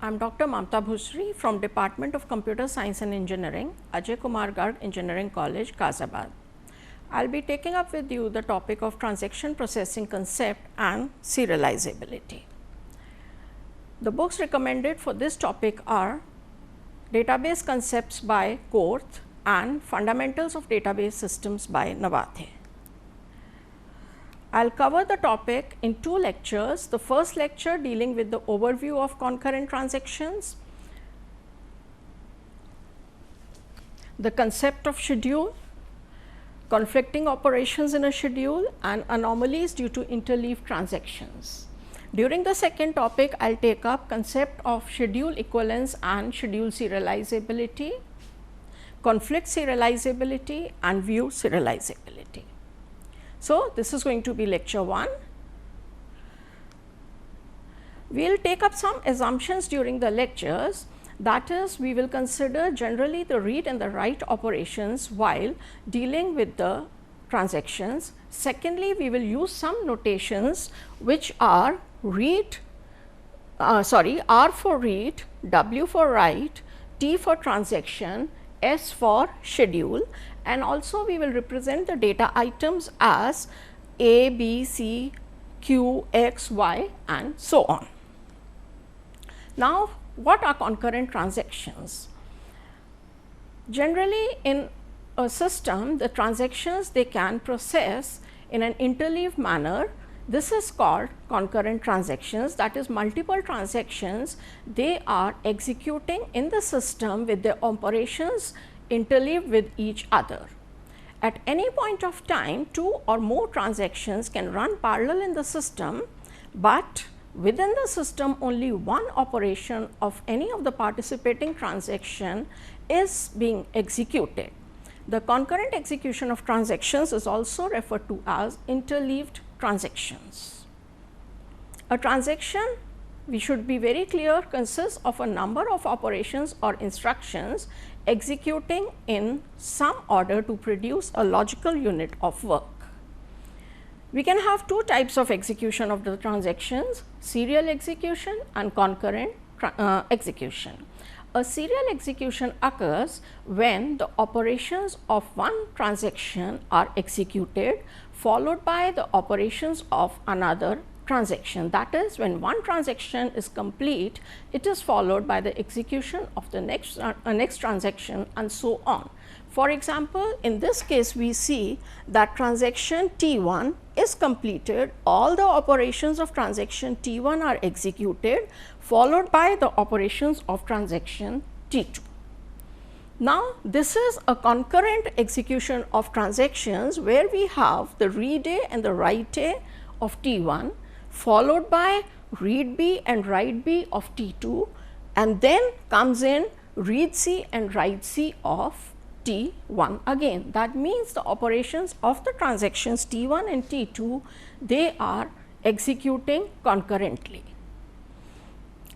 I am Dr. Mamta Bhusry from Department of Computer Science and Engineering, Ajay Kumar Garg Engineering College, Ghaziabad. I will be taking up with you the topic of transaction processing concept and serializability. The books recommended for this topic are Database Concepts by Korth and Fundamentals of Database Systems by Navathe. I will cover the topic in 2 lectures. The first lecture dealing with the overview of concurrent transactions, the concept of schedule, conflicting operations in a schedule and anomalies due to interleaved transactions. During the second topic, I will take up concept of schedule equivalence and schedule serializability, conflict serializability and view serializability. So, this is going to be lecture 1. We will take up some assumptions during the lectures, that is, we will consider generally the read and the write operations while dealing with the transactions. Secondly, we will use some notations which are R for read, W for write, T for transaction, S for schedule, and also we will represent the data items as A, B, C, Q, X, Y and so on. Now, what are concurrent transactions? Generally, in a system, the transactions they can process in an interleaved manner. This is called concurrent transactions, that is multiple transactions they are executing in the system with their operations interleaved with each other. At any point of time, 2 or more transactions can run parallel in the system, but within the system only one operation of any of the participating transaction is being executed. The concurrent execution of transactions is also referred to as interleaved transactions. A transaction, we should be very clear, consists of a number of operations or instructions executing in some order to produce a logical unit of work. We can have 2 types of execution of the transactions, serial execution and concurrent execution. A serial execution occurs when the operations of one transaction are executed followed by the operations of another transaction. That is, when one transaction is complete, it is followed by the execution of the next transaction and so on. For example, in this case we see that transaction T1 is completed, all the operations of transaction T1 are executed followed by the operations of transaction T2. Now, this is a concurrent execution of transactions where we have the read A and the write A of T1 followed by read B and write B of T2, and then comes in read C and write C of T1 again. That means the operations of the transactions T1 and T2, they are executing concurrently.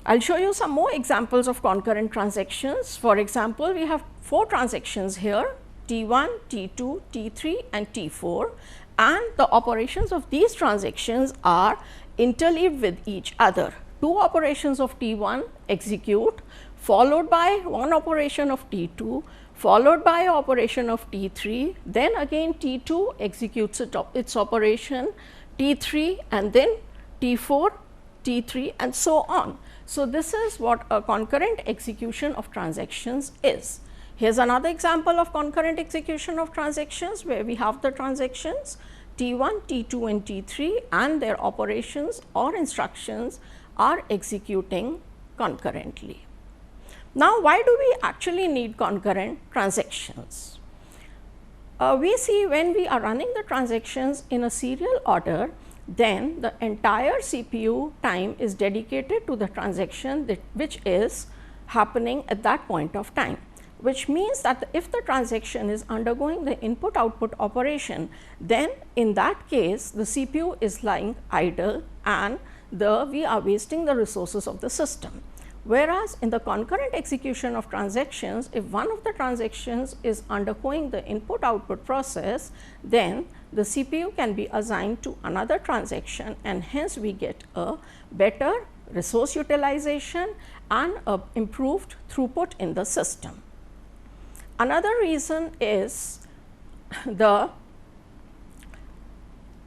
I will show you some more examples of concurrent transactions. For example, we have 4 transactions here, T1, T2, T3 and T4, and the operations of these transactions are interleaved with each other. 2 operations of T1 execute followed by one operation of T2 followed by operation of T3, then again T2 executes its operation, T3 and then T4, T3 and so on. So, this is what a concurrent execution of transactions is. Here is another example of concurrent execution of transactions where we have the transactions T1, T2 and T3 and their operations or instructions are executing concurrently. Now, why do we actually need concurrent transactions? We see when we are running the transactions in a serial order, then the entire CPU time is dedicated to the transaction which is happening at that point of time, which means that if the transaction is undergoing the input output operation, then in that case the CPU is lying idle and we are wasting the resources of the system. Whereas, in the concurrent execution of transactions, if one of the transactions is undergoing the input output process, then the CPU can be assigned to another transaction and hence we get a better resource utilization and improved throughput in the system. Another reason is the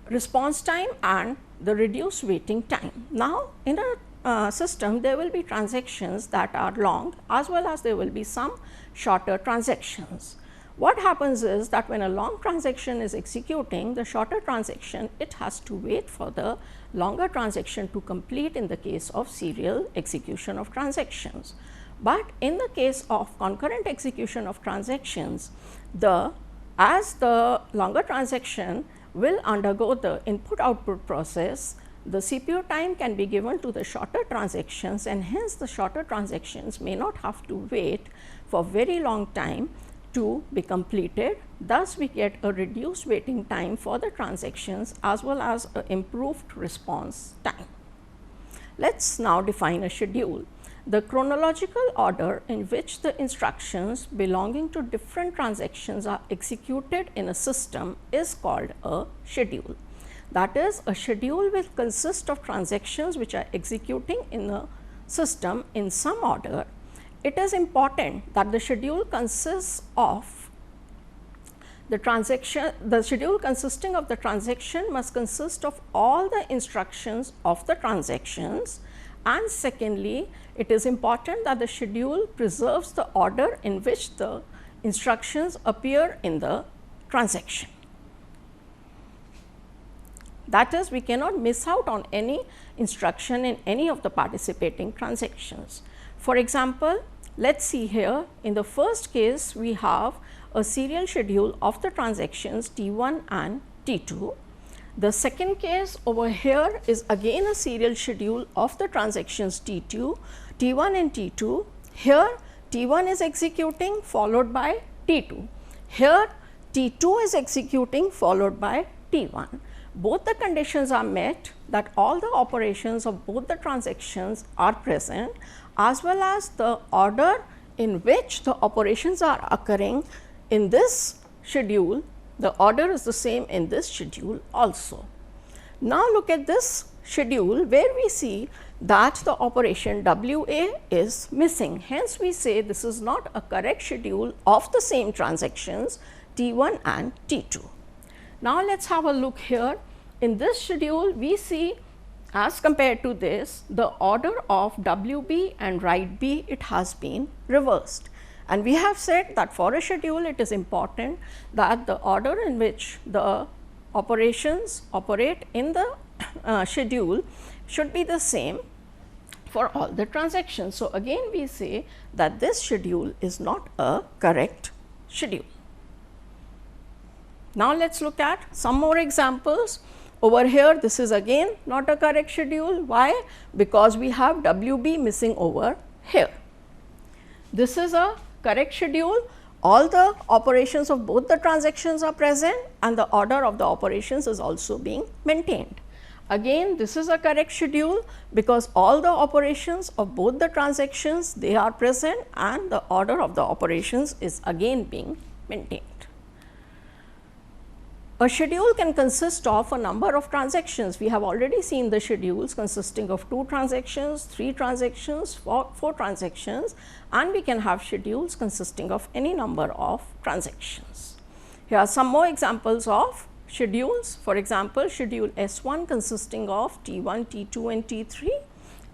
response time and the reduced waiting time. Now, in a system there will be transactions that are long as well as there will be some shorter transactions. What happens is that when a long transaction is executing, the shorter transaction, it has to wait for the longer transaction to complete in the case of serial execution of transactions. But in the case of concurrent execution of transactions, as the longer transaction will undergo the input output process, the CPU time can be given to the shorter transactions, and hence the shorter transactions may not have to wait for very long time to be completed. Thus, we get a reduced waiting time for the transactions as well as an improved response time. Let us now define a schedule. The chronological order in which the instructions belonging to different transactions are executed in a system is called a schedule. That is, a schedule will consist of transactions which are executing in a system in some order. It is important that the schedule consists of the transaction, the schedule consisting of the transaction must consist of all the instructions of the transactions, and secondly, it is important that the schedule preserves the order in which the instructions appear in the transaction. That is, we cannot miss out on any instruction in any of the participating transactions. For example, let us see here, in the first case we have a serial schedule of the transactions T1 and T2. The second case over here is again a serial schedule of the transactions T1 and T2. Here T1 is executing followed by T2. Here T2 is executing followed by T1. Both the conditions are met, that all the operations of both the transactions are present, as well as the order in which the operations are occurring in this schedule, the order is the same in this schedule also. Now, look at this schedule where we see that the operation WA is missing. Hence, we say this is not a correct schedule of the same transactions T1 and T2. Now, let us have a look here. In this schedule, we see, as compared to this, the order of WB and write B, it has been reversed. And we have said that for a schedule, it is important that the order in which the operations operate in the schedule should be the same for all the transactions. So, again we say that this schedule is not a correct schedule. Now, let us look at some more examples. Over here, this is again not a correct schedule. Why? Because we have WB missing over here. This is a correct schedule. All the operations of both the transactions are present and the order of the operations is also being maintained. Again, this is a correct schedule because all the operations of both the transactions, they are present and the order of the operations is again being maintained. A schedule can consist of a number of transactions. We have already seen the schedules consisting of 2 transactions, 3 transactions, 4 transactions, and we can have schedules consisting of any number of transactions. Here are some more examples of schedules. For example, schedule S1 consisting of T1, T2 and T3,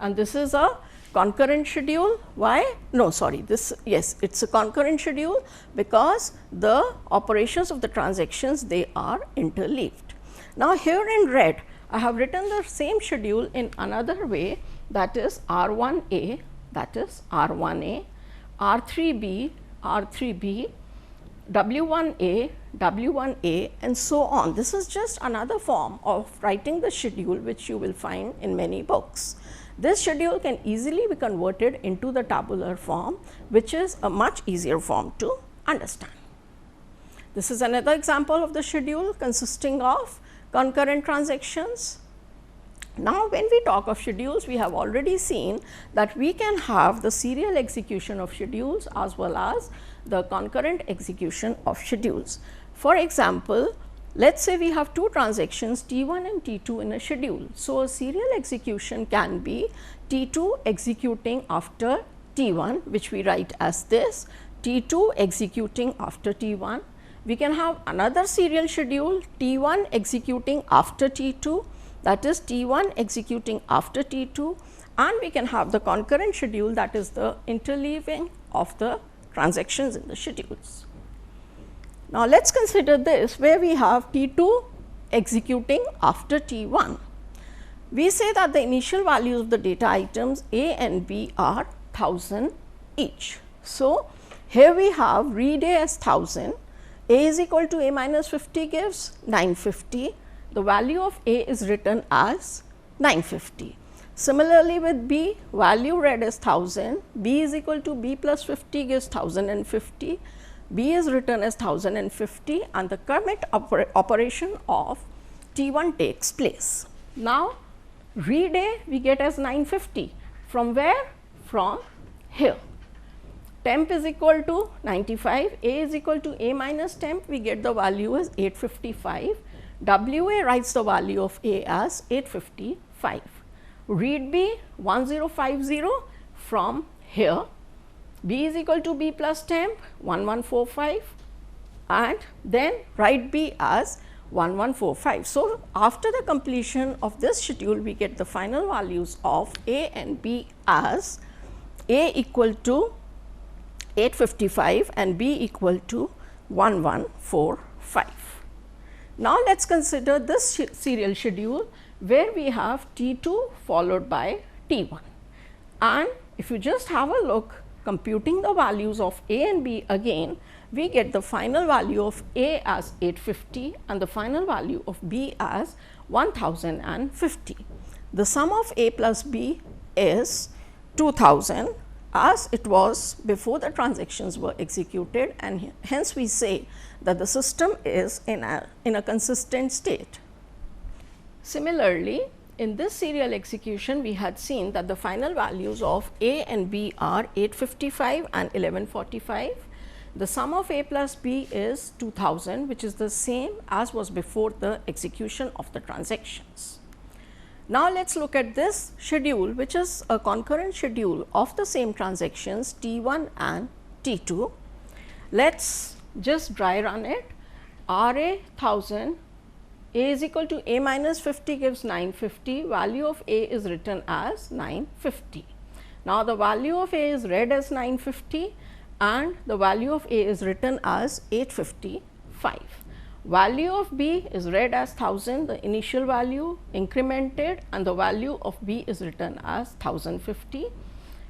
and this is a concurrent schedule. Why? No, sorry, yes, it is a concurrent schedule because the operations of the transactions, they are interleaved. Now, here in red, I have written the same schedule in another way, that is R1A, that is R1A, R3B, R3B, W1A, W1A and so on. This is just another form of writing the schedule which you will find in many books. This schedule can easily be converted into the tabular form, which is a much easier form to understand. This is another example of the schedule consisting of concurrent transactions. Now, when we talk of schedules, we have already seen that we can have the serial execution of schedules as well as the concurrent execution of schedules. For example, Let us say we have two transactions T1 and T2 in a schedule. So, a serial execution can be T2 executing after T1, which we write as this, T2 executing after T1. We can have another serial schedule T1 executing after T2, that is T1 executing after T2, and we can have the concurrent schedule, that is the interleaving of the transactions in the schedules. Now, let us consider this where we have T2 executing after T1. We say that the initial values of the data items A and B are 1000 each. So, here we have read A as 1000, A is equal to A minus 50 gives 950, the value of A is written as 950. Similarly, with B, value read as 1000, B is equal to B plus 50 gives 1050, B is written as 1050 and the commit operation of T1 takes place. Now, read A we get as 950 from where? From here. Temp is equal to 95, A is equal to A minus temp, we get the value as 855, WA writes the value of A as 855. Read B 1050 from here, B is equal to B plus temp 1145 and then write B as 1145. So, after the completion of this schedule we get the final values of A and B as A equal to 855 and B equal to 1145. Now, let us consider this serial schedule where we have T2 followed by T1, and if you just have a look computing the values of A and B again, we get the final value of A as 850 and the final value of B as 1050. The sum of A plus B is 2000 as it was before the transactions were executed, and hence we say that the system is in a consistent state. Similarly, in this serial execution we had seen that the final values of A and B are 855 and 1145. The sum of A plus B is 2000, which is the same as was before the execution of the transactions. Now, let us look at this schedule, which is a concurrent schedule of the same transactions T1 and T2. Let us just dry run it. RA 1000, A is equal to A minus 50 gives 950, value of A is written as 950. Now, the value of A is read as 950 and the value of A is written as 855. Value of B is read as 1000, the initial value incremented and the value of B is written as 1050.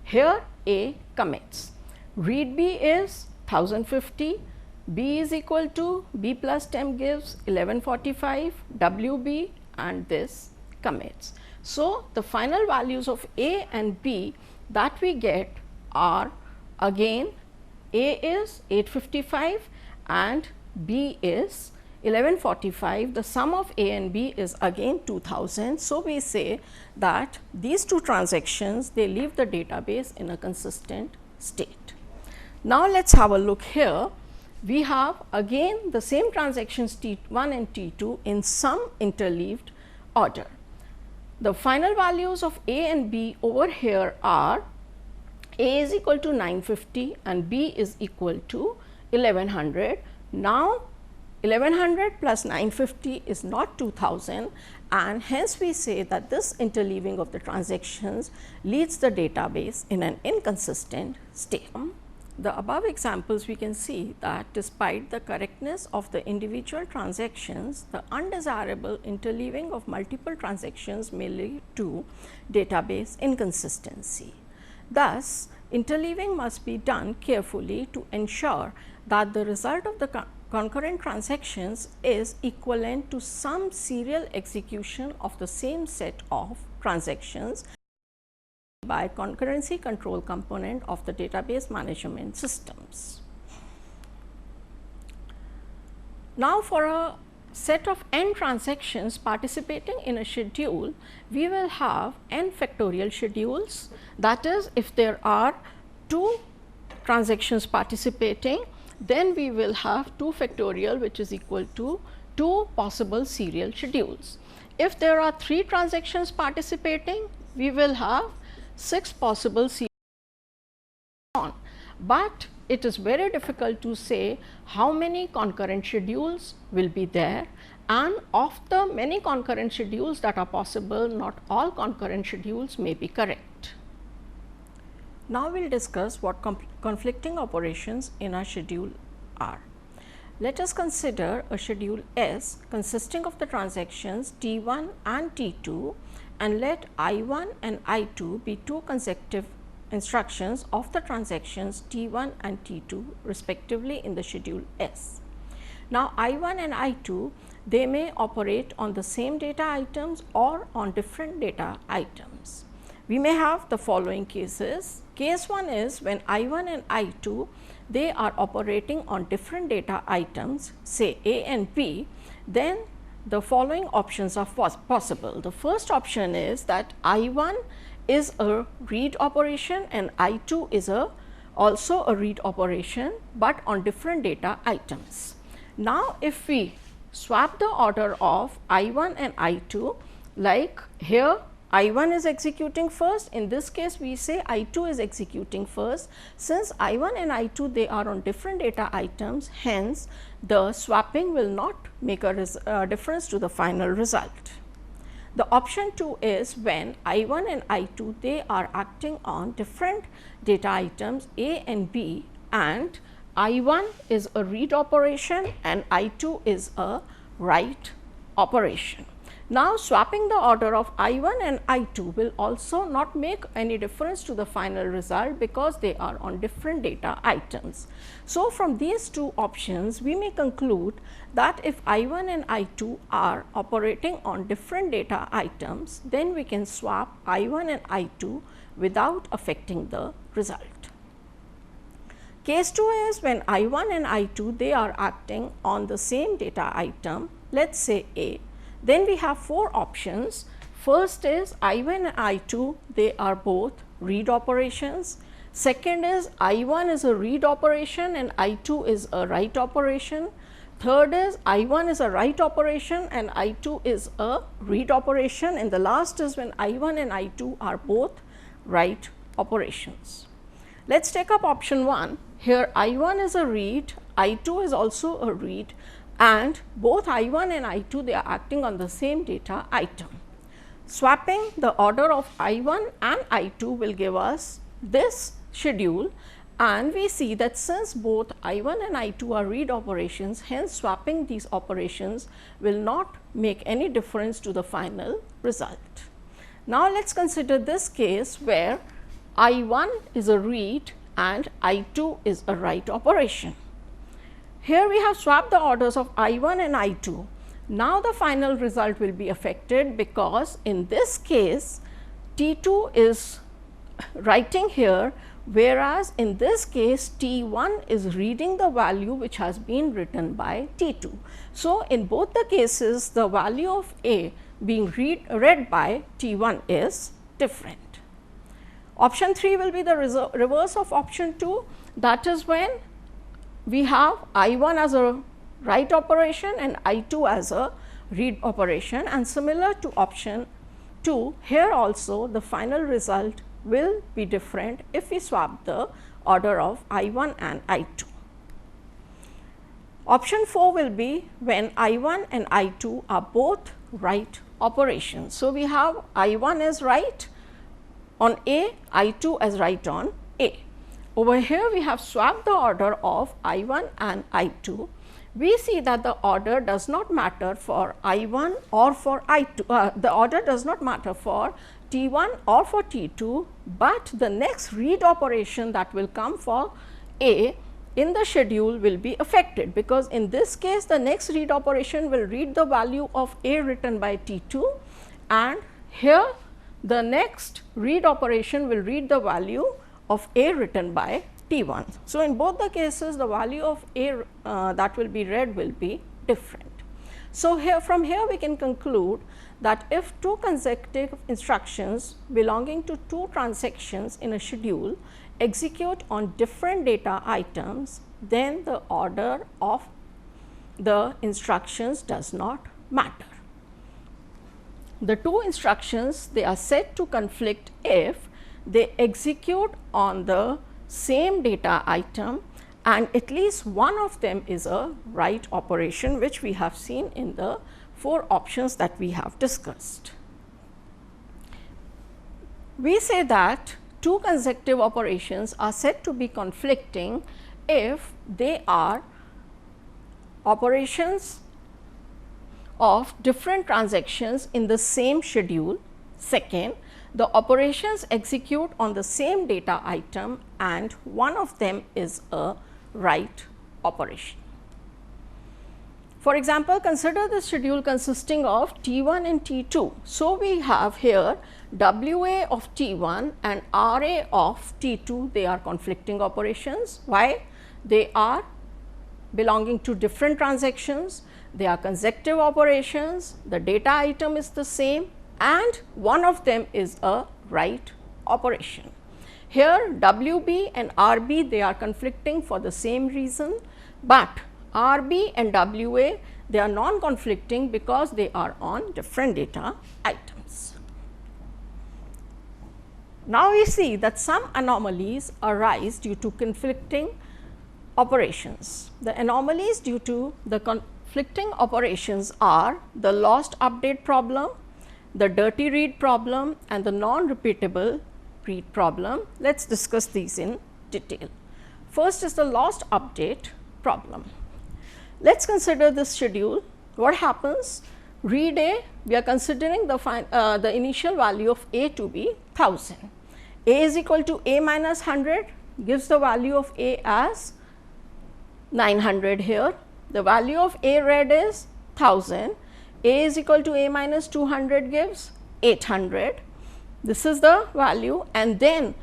Here A commits. Read B is 1050, B is equal to B plus temp gives 1145, WB and this commits. So, the final values of A and B that we get are again A is 855 and B is 1145, the sum of A and B is again 2000. So, we say that these two transactions they leave the database in a consistent state. Now, let us have a look here. We have again the same transactions T1 and T2 in some interleaved order. The final values of A and B over here are A is equal to 950 and B is equal to 1100. Now, 1100 plus 950 is not 2000 and hence we say that this interleaving of the transactions leads the database in an inconsistent state. The above examples we can see that despite the correctness of the individual transactions, the undesirable interleaving of multiple transactions may lead to database inconsistency. Thus, interleaving must be done carefully to ensure that the result of the concurrent transactions is equivalent to some serial execution of the same set of transactions by concurrency control component of the database management systems. Now, for a set of n transactions participating in a schedule, we will have n factorial schedules. That is, if there are 2 transactions participating, then we will have 2 factorial which is equal to 2 possible serial schedules. If there are 3 transactions participating, we will have 6 possible serial on, but it is very difficult to say how many concurrent schedules will be there, and of the many concurrent schedules that are possible, not all concurrent schedules may be correct. Now, we will discuss what conflicting operations in a schedule are. Let us consider a schedule S consisting of the transactions T1 and T2, and let I1 and I2 be 2 consecutive instructions of the transactions T1 and T2 respectively in the schedule S. Now, I1 and I2, they may operate on the same data items or on different data items. We may have the following cases. Case 1 is when I1 and I2, they are operating on different data items, say A and B, then the following options are possible. The first option is that I1 is a read operation and I2 is also a read operation, but on different data items. Now, if we swap the order of I1 and I2, like here I1 is executing first, in this case we say I2 is executing first. Since I1 and I2 they are on different data items, hence the swapping will not make a difference to the final result. The option 2 is when I1 and I2 they are acting on different data items A and B, and I1 is a read operation and I2 is a write operation. Now, swapping the order of I1 and I2 will also not make any difference to the final result because they are on different data items. So, from these two options we may conclude that if I1 and I2 are operating on different data items, then we can swap I1 and I2 without affecting the result. Case 2 is when I1 and I2 they are acting on the same data item, let us say A. Then we have 4 options. First is I1 and I2 they are both read operations. Second is I1 is a read operation and I2 is a write operation. Third is I1 is a write operation and I2 is a read operation, and the last is when I1 and I2 are both write operations. Let us take up option 1. Here I1 is a read, I2 is also a read, and both I1 and I2 they are acting on the same data item. Swapping the order of I1 and I2 will give us this schedule, and we see that since both I1 and I2 are read operations, hence swapping these operations will not make any difference to the final result. Now, let us consider this case where I1 is a read and I2 is a write operation. Here we have swapped the orders of I1 and I2. Now, the final result will be affected because in this case T2 is writing here, whereas in this case T1 is reading the value which has been written by T2. So, in both the cases the value of A being read by T1 is different. Option 3 will be the reverse of option 2, that is when we have I1 as a write operation and I2 as a read operation, and similar to option 2, here also the final result will be different if we swap the order of I1 and I2. Option 4 will be when I1 and I2 are both write operations. So, we have I1 as write on A, I2 as write on A. Over here we have swapped the order of I1 and I2. We see that the order does not matter for I1 or for I2, the order does not matter for T1 or for T2, but the next read operation that will come for A in the schedule will be affected, because in this case the next read operation will read the value of A written by T2, and here the next read operation will read the value of A written by T1. So, in both the cases the value of A that will be read will be different. So, from here we can conclude that if 2 consecutive instructions belonging to 2 transactions in a schedule execute on different data items, then the order of the instructions does not matter. The two instructions, they are said to conflict if they execute on the same data item and at least one of them is a write operation, which we have seen in the 4 options that we have discussed. We say that two consecutive operations are said to be conflicting if they are operations of different transactions in the same schedule. Second, the operations execute on the same data item and one of them is a write operation. For example, consider the schedule consisting of T1 and T2. So, we have here WA of T1 and RA of T2, they are conflicting operations. Why? They are belonging to different transactions, they are consecutive operations, the data item is the same and one of them is a write operation. Here WB and RB, they are conflicting for the same reason, but RB and WA, they are non-conflicting because they are on different data items. Now, we see that some anomalies arise due to conflicting operations. The anomalies due to the conflicting operations are the lost update problem, the dirty read problem and the non-repeatable read problem. Let us discuss these in detail. First is the lost update problem. Let us consider this schedule. What happens? Read A, we are considering the initial value of A to be 1000. A is equal to A minus 100 gives the value of A as 900 here. The value of A read is 1000. A is equal to A minus 200 gives 800. This is the value, and then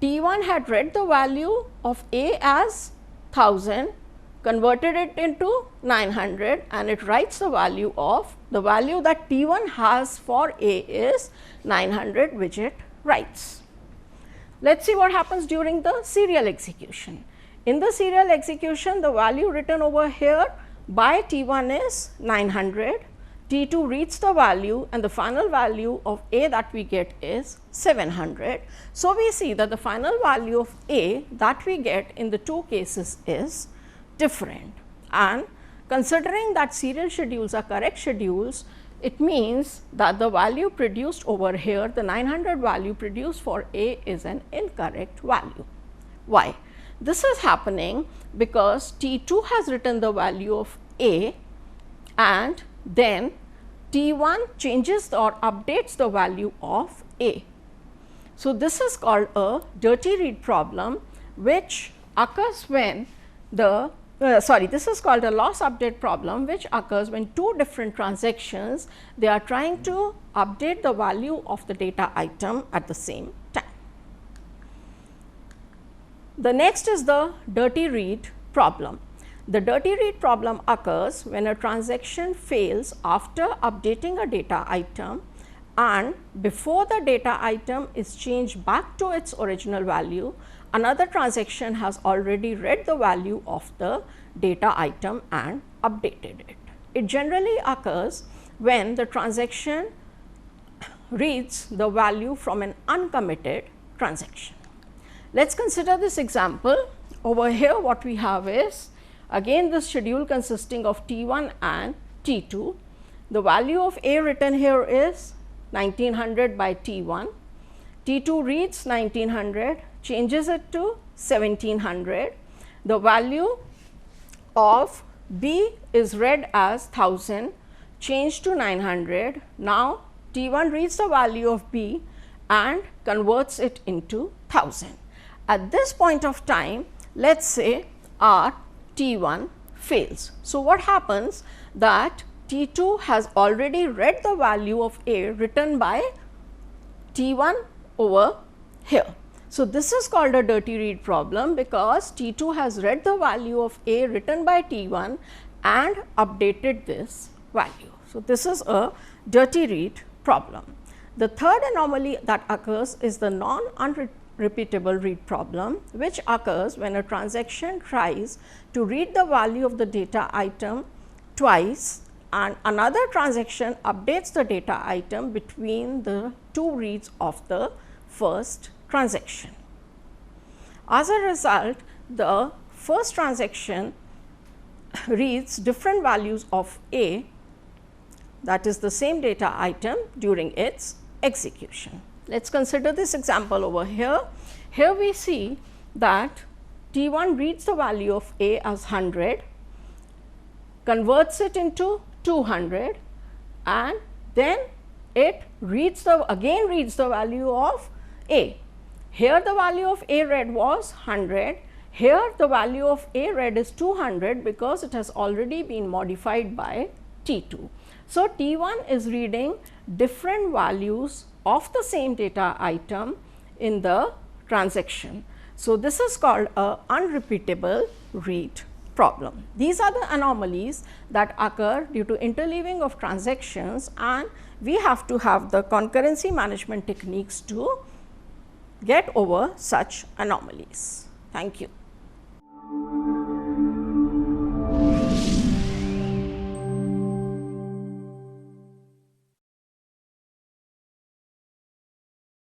T1 had read the value of A as 1000, converted it into 900 and it writes the value that T1 has for A is 900, which it writes. Let us see what happens during the serial execution. In the serial execution, the value written over here by T1 is 900, T2 reads the value and the final value of A that we get is 700. So, we see that the final value of A that we get in the two cases is different, and considering that serial schedules are correct schedules, it means that the value produced over here, the 900 value produced for A is an incorrect value. Why? This is happening because T2 has written the value of A and then T1 changes or updates the value of A. So, this is called a dirty read problem, which occurs when this is called a loss update problem, which occurs when two different transactions, they are trying to update the value of the data item at the same time. The next is the dirty read problem. The dirty read problem occurs when a transaction fails after updating a data item and before the data item is changed back to its original value, another transaction has already read the value of the data item and updated it. It generally occurs when the transaction reads the value from an uncommitted transaction. Let us consider this example. Over here what we have is again the schedule consisting of T1 and T2. The value of A written here is 1900 by T1. T2 reads 1900, changes it to 1700. The value of B is read as 1000, changed to 900. Now, T1 reads the value of B and converts it into 1000. At this point of time, let us say our T1 fails. So, what happens that T2 has already read the value of A written by T1 over here. So, this is called a dirty read problem because T2 has read the value of A written by T1 and updated this value. So, this is a dirty read problem. The third anomaly that occurs is the non-unrepeatable read problem, which occurs when a transaction tries to read the value of the data item twice and another transaction updates the data item between the two reads of the first transaction. As a result, the first transaction reads different values of A, that is the same data item, during its execution. Let us consider this example over here. Here we see that T1 reads the value of A as 100, converts it into 200, and then it again reads the value of A. Here the value of A read was 100, here the value of A read is 200 because it has already been modified by T2. So, T1 is reading different values of the same data item in the transaction. So, this is called a unrepeatable read problem. These are the anomalies that occur due to interleaving of transactions, and we have to have the concurrency management techniques to get over such anomalies. Thank you.